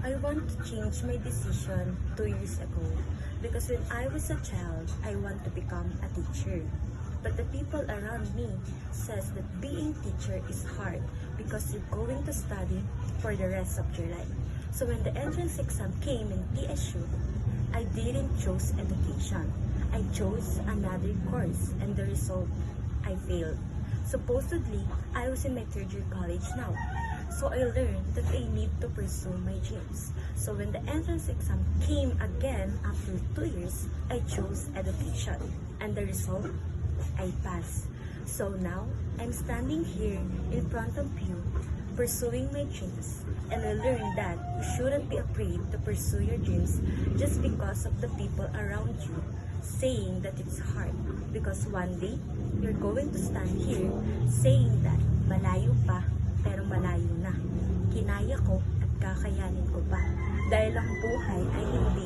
I want to change my decision 2 years ago because when I was a child, I want to become a teacher. But the people around me says that being teacher is hard because you're going to study for the rest of your life. So when the entrance exam came in TSU, I didn't choose education. I chose another course and the result, I failed. Supposedly, I was in my third year college now. So I learned that I need to pursue my dreams. So when the entrance exam came again after 2 years, I chose education. And the result, I passed. So now, I'm standing here in front of you, pursuing my dreams. And I learned that you shouldn't be afraid to pursue your dreams just because of the people around you saying that it's hard. Because one day, you're going to stand here saying that malayo pa, pero malayo na. Kinaya ko at kakayanin ko pa. Dahil ang buhay ay hindi